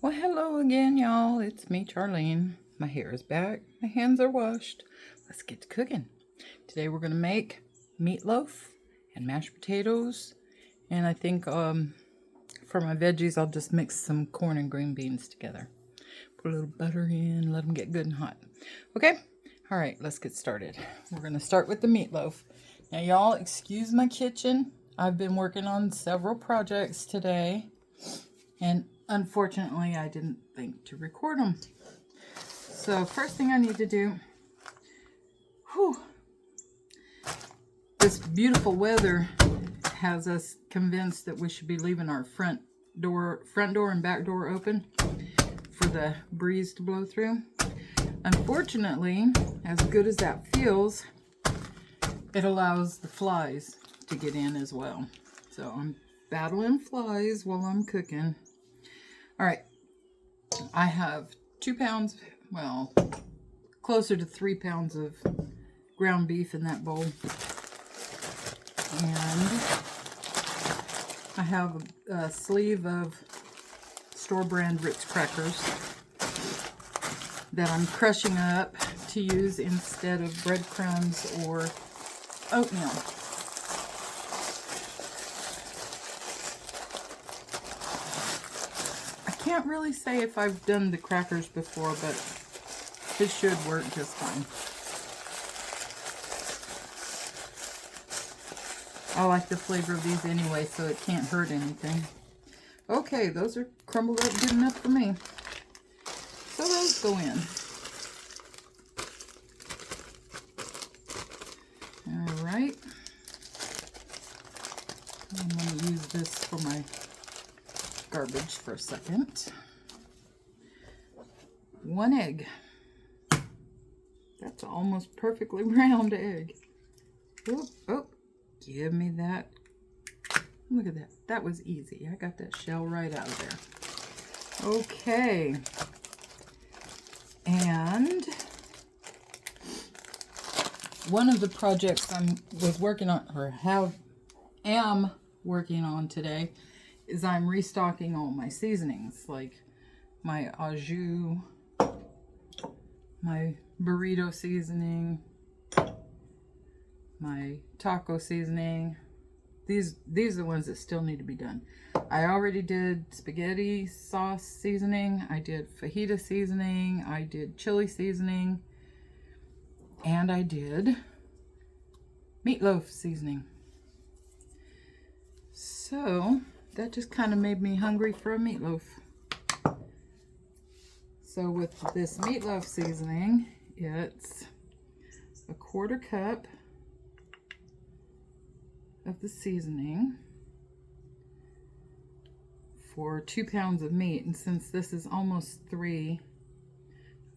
Well, hello again, y'all. It's me, Charlene. My hair is back. My hands are washed. Let's get to cooking. Today we're going to make meatloaf and mashed potatoes. And I think for my veggies, I'll just mix some corn and green beans together. Put a little butter in, let them get good and hot. Okay? All right, let's get started. We're going to start with the meatloaf. Now, y'all, excuse my kitchen. I've been working on several projects today. And unfortunately, I didn't think to record them. So first thing I need to do, this beautiful weather has us convinced that we should be leaving our front door and back door open for the breeze to blow through. Unfortunately, as good as that feels, it allows the flies to get in as well. So I'm battling flies while I'm cooking. All right, I have 2 pounds, well, closer to 3 pounds of ground beef in that bowl. And I have a sleeve of store-brand Ritz crackers that I'm crushing up to use instead of breadcrumbs or oatmeal. I can't really say if I've done the crackers before, but this should work just fine. I like the flavor of these anyway, so it can't hurt anything. Okay, those are crumbled up good enough for me. So those go in. All right. I'm going to use this for my garbage for a second. 1 egg. That's almost perfectly round egg. Oh, give me that. Look at that. That was easy. I got that shell right out of there. Okay. And one of the projects I was working on, or am working on today, is I'm restocking all my seasonings, like my au jus, my burrito seasoning, my taco seasoning. These are the ones that still need to be done. I already did spaghetti sauce seasoning, I did fajita seasoning, I did chili seasoning, and I did meatloaf seasoning. So that just kind of made me hungry for a meatloaf. So with this meatloaf seasoning, it's a 1/4 cup of the seasoning for 2 pounds of meat. And since this is almost 3,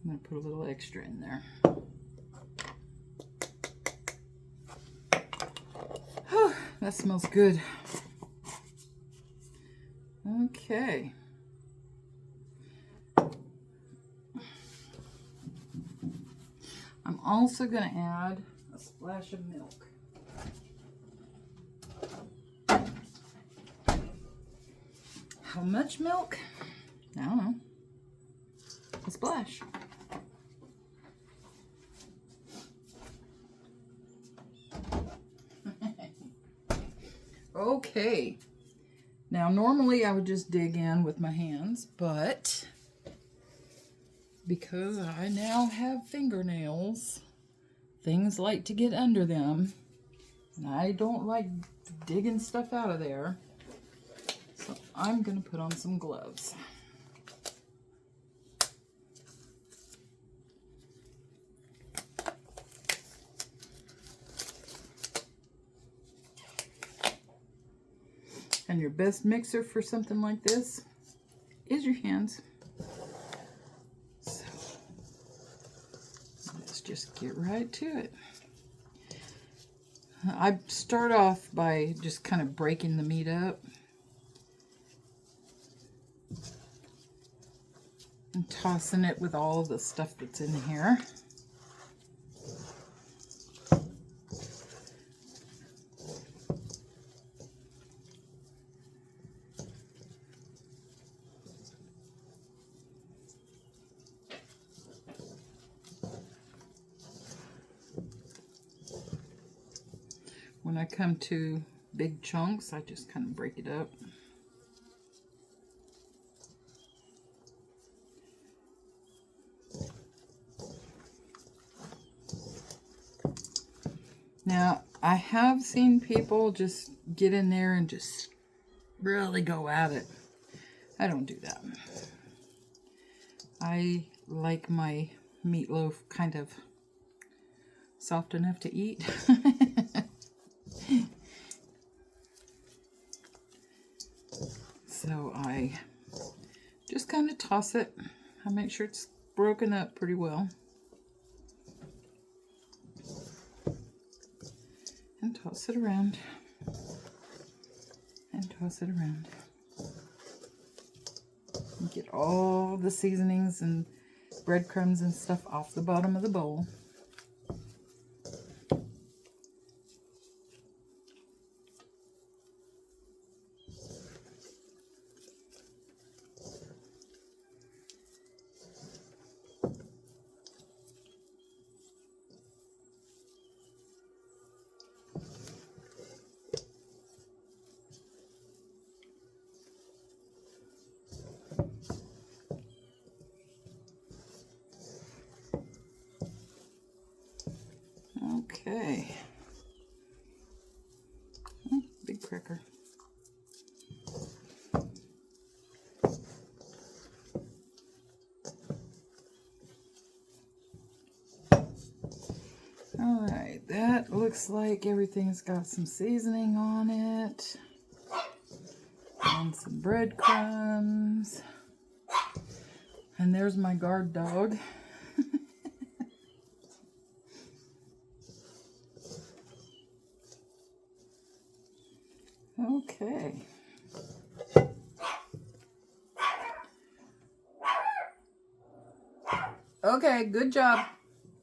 I'm going to put a little extra in there. Oh, that smells good. Okay. I'm also going to add a splash of milk. How much milk? I don't know. A splash. Okay. Now, normally I would just dig in with my hands, but because I now have fingernails, things like to get under them, and I don't like digging stuff out of there, so I'm going to put on some gloves. And your best mixer for something like this is your hands. So let's just get right to it. I start off by just kind of breaking the meat up and tossing it with all the stuff that's in here. when I come to big chunks, I just kind of break it up. Now, I have seen people just get in there and just really go at it. I don't do that. I like my meatloaf kind of soft enough to eat. So I just kind of toss it. I make sure it's broken up pretty well. And toss it around. And toss it around. And get all the seasonings and breadcrumbs and stuff off the bottom of the bowl. Okay. Oh, big cracker. Alright, that looks like everything's got some seasoning on it. And some breadcrumbs. And there's my guard dog. Okay. Okay, good job.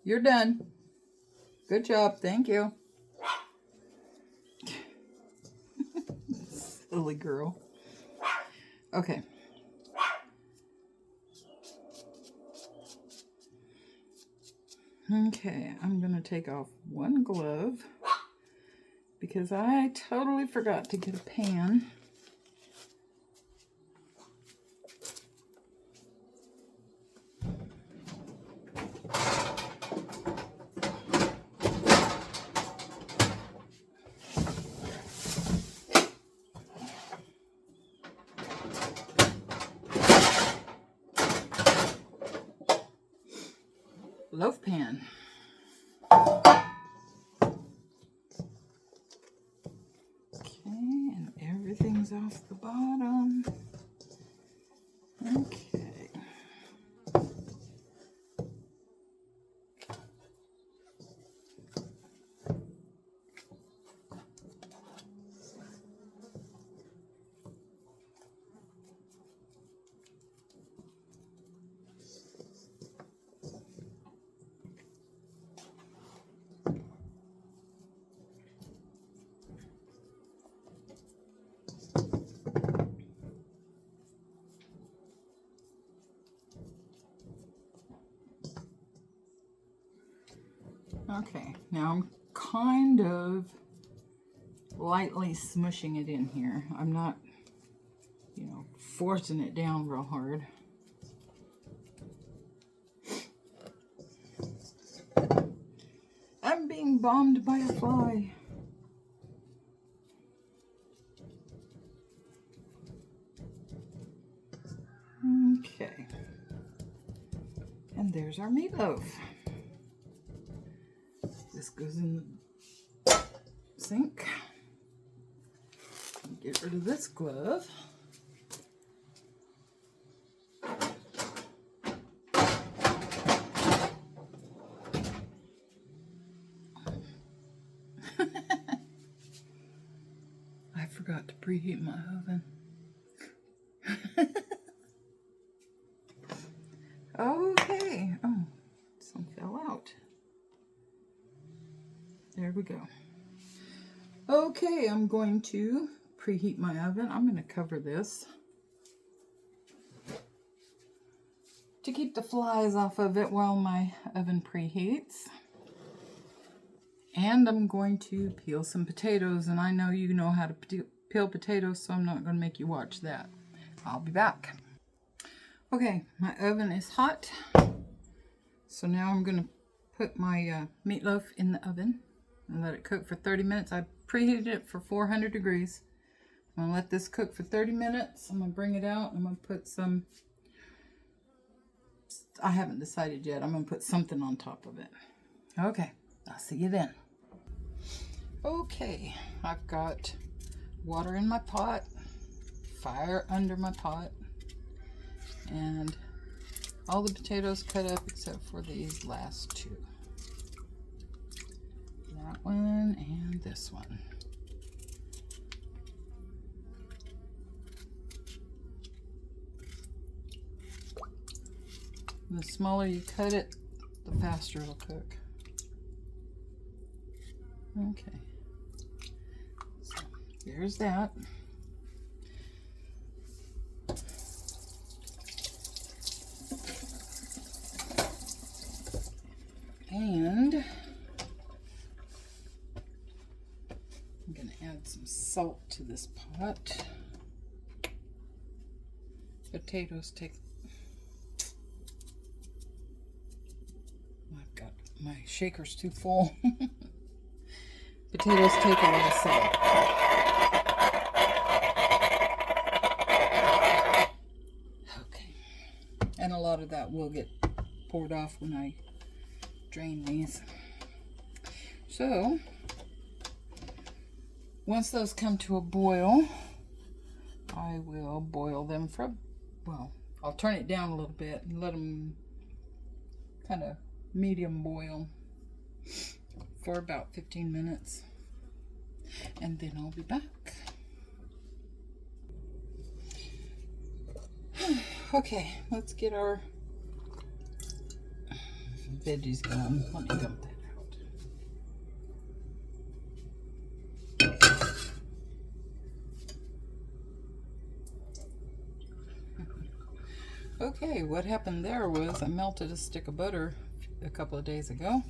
You're done. Good job. Thank you. Silly girl. Okay. Okay, I'm going to take off one glove because I totally forgot to get a pan. Loaf pan. Okay, and everything's off the bottom. Okay. Okay, now I'm kind of lightly smushing it in here. I'm not, forcing it down real hard. I'm being bombed by a fly. Okay. And there's our meatloaf. This goes in the sink. Get rid of this glove. I forgot to preheat my oven. Okay. Oh, some fell out. There we go. Okay, I'm going to preheat my oven. I'm going to cover this to keep the flies off of it while my oven preheats. And I'm going to peel some potatoes, and I know you know how to peel potatoes, so I'm not going to make you watch that. I'll be back. Okay, my oven is hot, so now I'm going to put my meatloaf in the oven and let it cook for 30 minutes. I preheated it for 400 degrees. I'm going to let this cook for 30 minutes. I'm going to bring it out. I'm going to put some, I haven't decided yet. I'm going to put something on top of it. Okay, I'll see you then. Okay, I've got water in my pot, fire under my pot, and all the potatoes cut up except for these last two. That one and this one. And the smaller you cut it, the faster it'll cook. Okay. So there's that. And I'm going to add some salt to this pot. Potatoes take, I've got my shaker's too full. Potatoes take a lot of salt. Okay. And a lot of that will get poured off when I drain these. So once those come to a boil, I will boil them for, well, I'll turn it down a little bit and let them kind of medium boil for about 15 minutes, and then I'll be back. Okay, let's get our veggies going. Let me dump that out. Okay, what happened there was I melted a stick of butter a couple of days ago.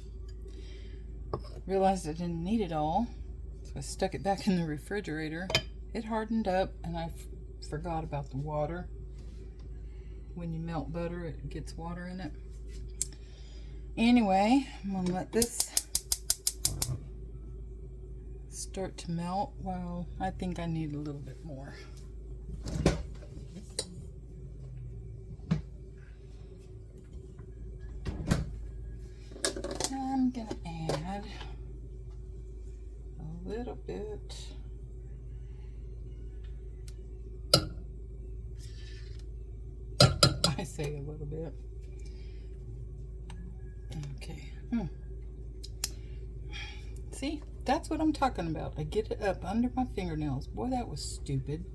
Realized I didn't need it all, so I stuck it back in the refrigerator. It hardened up, and I forgot about the water. When you melt butter, it gets water in it. Anyway, I'm going to let this start to melt. Well, I think I need a little bit more. I'm going to add a little bit. I say a little bit. Okay. See, that's what I'm talking about. I get it up under my fingernails. Boy, that was stupid.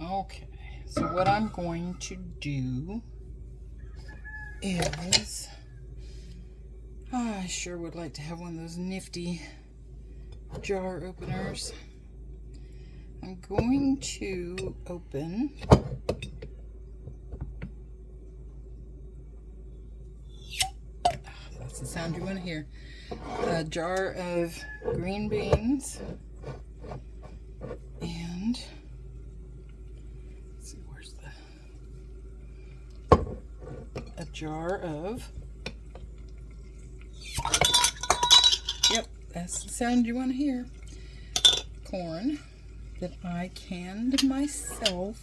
Okay, so what I'm going to do is, I sure would like to have one of those nifty jar openers. I'm going to open that's the sound you want to hear. A jar of green beans and a jar of, yep, that's the sound you want to hear, corn that I canned myself.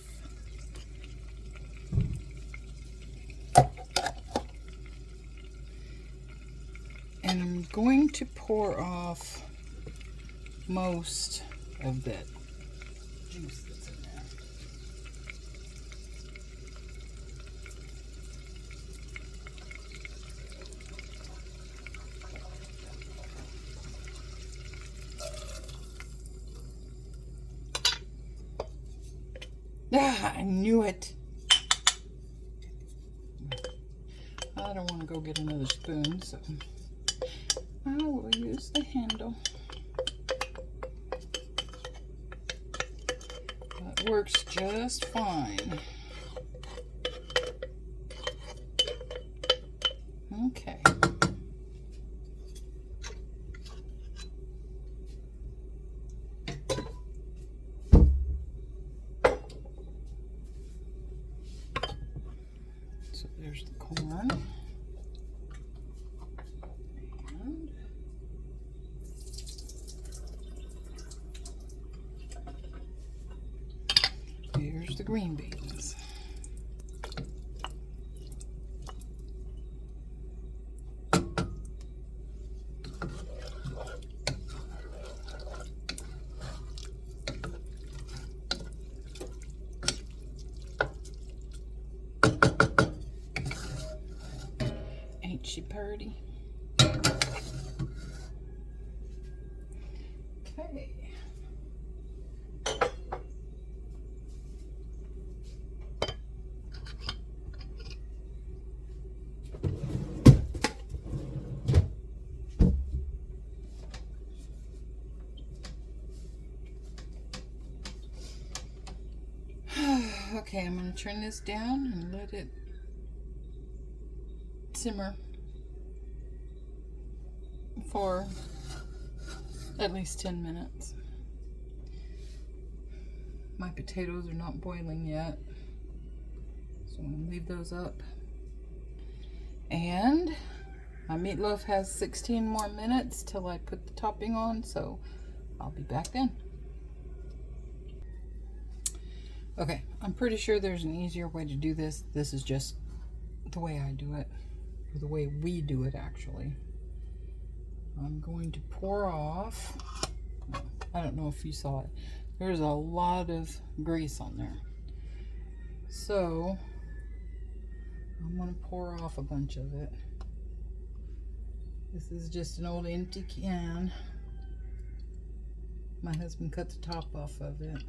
And I'm going to pour off most of that juice that's in there. Ah, I knew it. I don't want to go get another spoon, so I will use the handle. That works just fine. Okay. So there's the corn. And here's the green beans. Ain't she purty? Okay. Okay, I'm going to turn this down and let it simmer for at least 10 minutes. My potatoes are not boiling yet, so I'm going to leave those up. And my meatloaf has 16 more minutes till I put the topping on, so I'll be back then. Okay, I'm pretty sure there's an easier way to do this. This is just the way I do it, or the way we do it actually. I'm going to pour off, I don't know if you saw it, there's a lot of grease on there. So I'm going to pour off a bunch of it. This is just an old empty can. My husband cut the top off of it.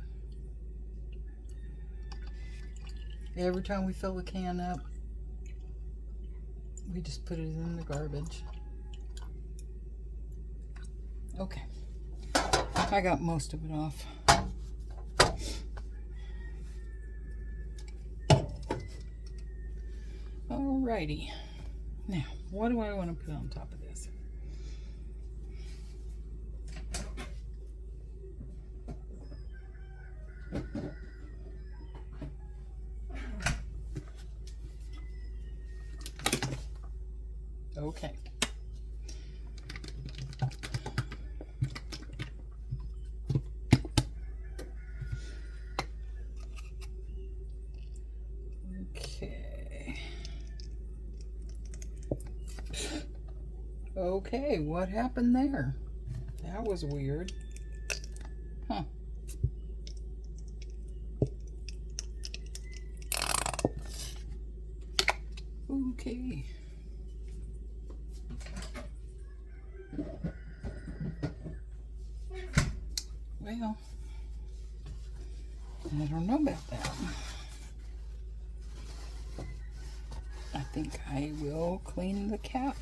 Every time we fill the can up, we just put it in the garbage. Okay, I got most of it off. Alrighty, now what do I want to put on top of this? Okay. Okay, what happened there? That was weird. Huh. Okay. Well, I don't know about that. I think I will clean the cap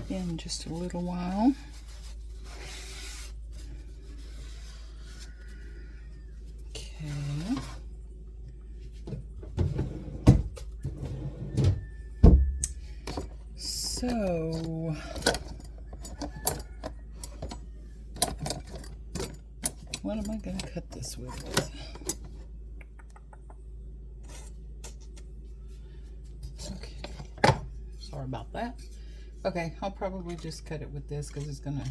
in just a little while. Okay. So what am I going to cut this with? Okay. Sorry about that. Okay, I'll probably just cut it with this because it's going to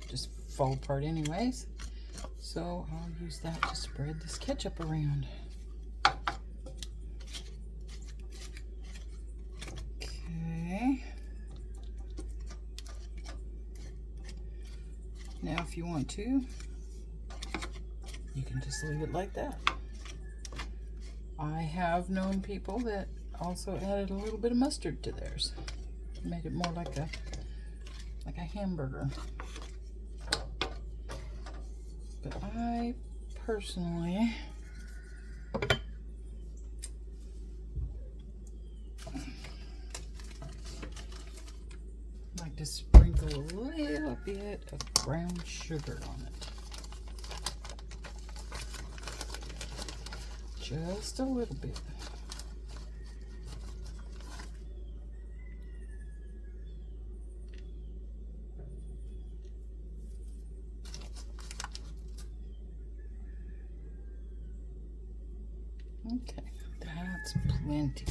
just fall apart anyways. So I'll use that to spread this ketchup around. Okay. Now if you want to, you can just leave it like that. I have known people that also added a little bit of mustard to theirs. Made it more like a hamburger. But I personally bit of brown sugar on it. Just a little bit. Okay, that's plenty.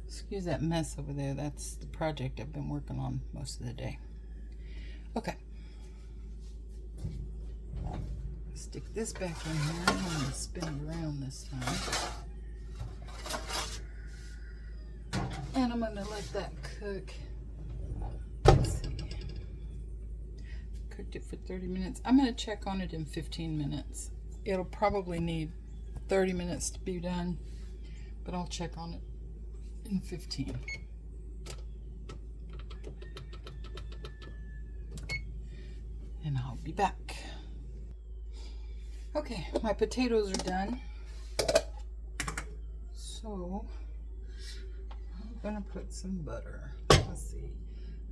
Excuse that mess over there. That's the project I've been working on most of the day. Okay. Stick this back in here. I'm going to spin it around this time. And I'm going to let that cook. Let's see. Cooked it for 30 minutes. I'm going to check on it in 15 minutes. It'll probably need 30 minutes to be done, but I'll check on it in 15. And I'll be back. Okay, my potatoes are done. So I'm gonna put some butter. Let's see.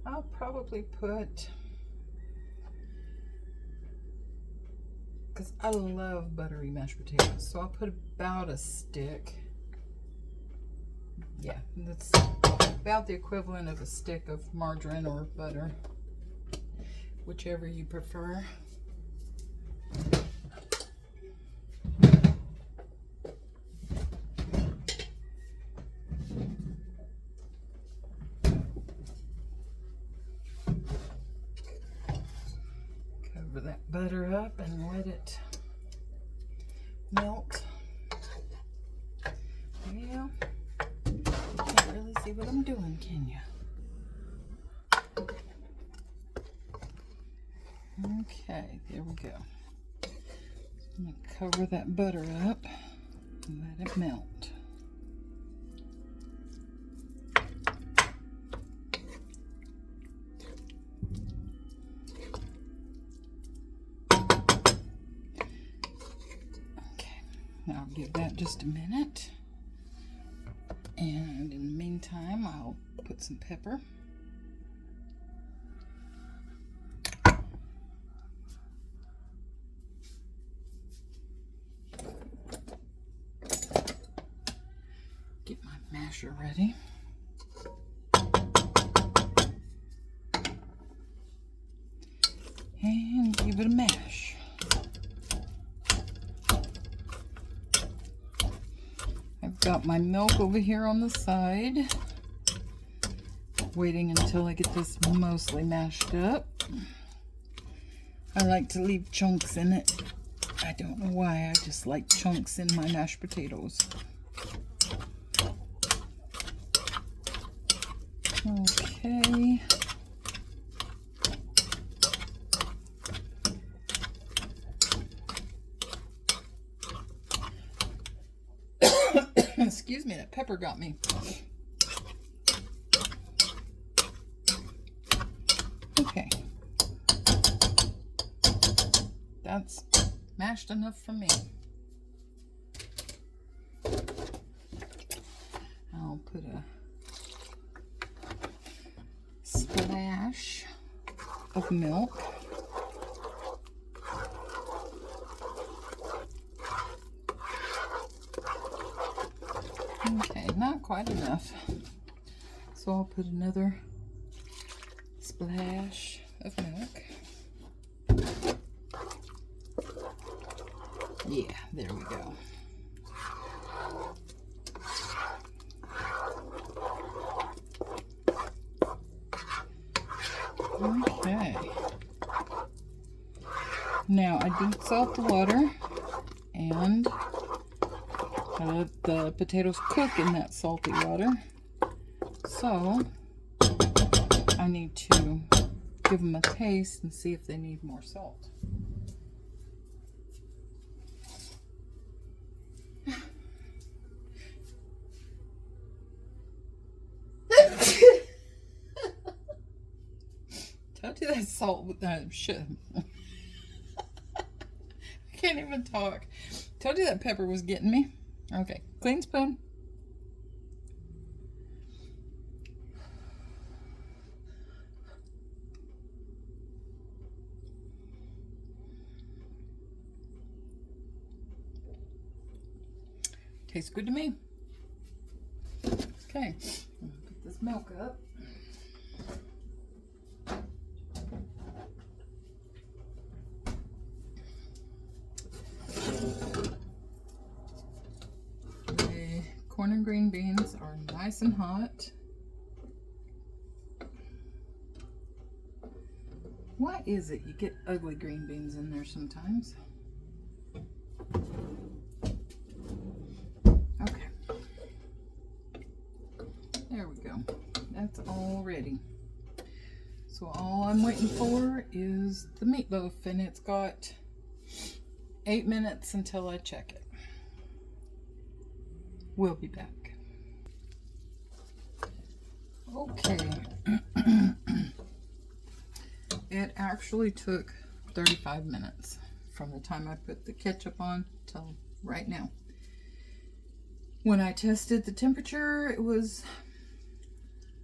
I'll probably put, because I love buttery mashed potatoes, so I'll put about a stick. Yeah, that's about the equivalent of a stick of margarine or butter, whichever you prefer. Cover that butter up and let it melt. Well, can't really see what I'm doing, can you? Okay, there we go. I'm going to cover that butter up and let it melt. Okay, now I'll give that just a minute. And in the meantime, I'll put some pepper. Get my masher ready. And give it a mash. I've got my milk over here on the side, waiting until I get this mostly mashed up. I like to leave chunks in it. I don't know why, I just like chunks in my mashed potatoes. Okay. Excuse me, that pepper got me. Okay. That's mashed enough for me. I'll put a splash of milk. Okay, not quite enough. So I'll put another splash of milk. Yeah, there we go. Okay. Now I did salt the water and I let the potatoes cook in that salty water. So I need to give them a taste and see if they need more salt. Told you that salt with that shit. I can't even talk. Told you that pepper was getting me. Okay, clean spoon. Tastes good to me. Okay, put this milk up. The corn and green beans are nice and hot. Why is it you get ugly green beans in there sometimes? Okay. There we go. That's all ready. So all I'm waiting for is the meatloaf, and it's got 8 minutes until I check it. We'll be back. Okay. It actually took 35 minutes from the time I put the ketchup on till right now. When I tested the temperature, it was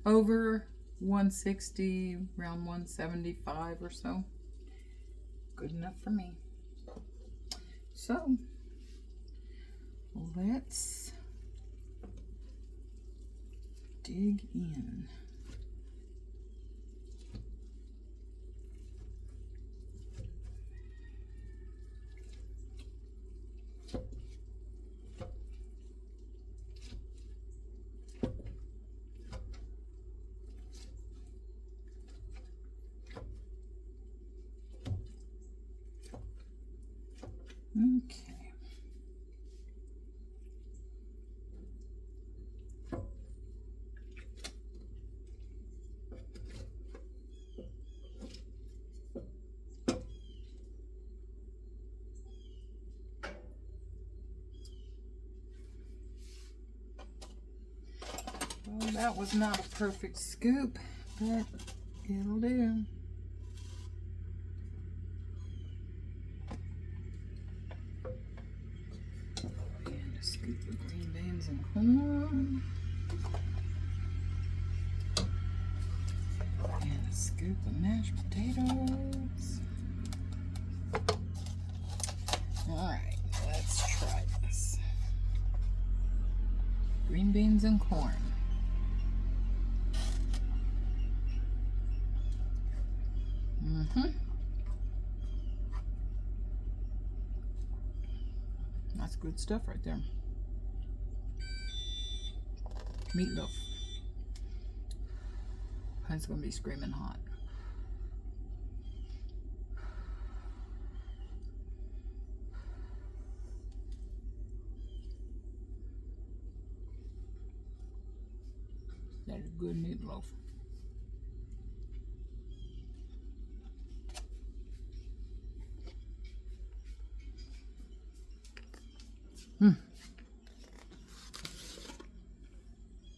over 160, around 175 or so. Good enough for me. So, let's dig in. Okay. Well, that was not a perfect scoop, but it'll do. And a scoop of green beans and corn. And a scoop of mashed potatoes. Alright, let's try this. Green beans and corn. That's good stuff right there. Meatloaf. It's gonna be screaming hot. That is good meatloaf.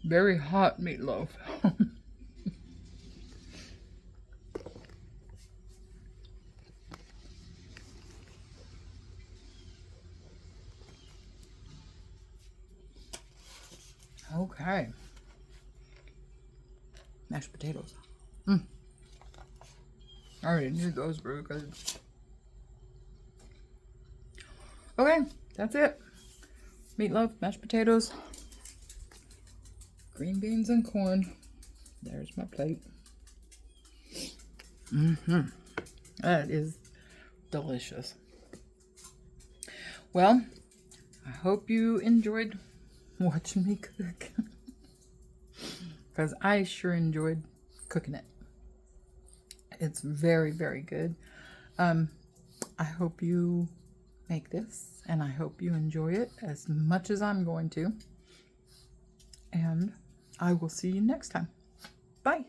Very hot meatloaf. Okay. Mashed potatoes. I already knew those were good. Okay, that's it. Meatloaf, mashed potatoes, green beans and corn. There's my plate. That is delicious. Well, I hope you enjoyed watching me cook. Because I sure enjoyed cooking it. It's very, very good. I hope you make this, and I hope you enjoy it as much as I'm going to. And I will see you next time. Bye.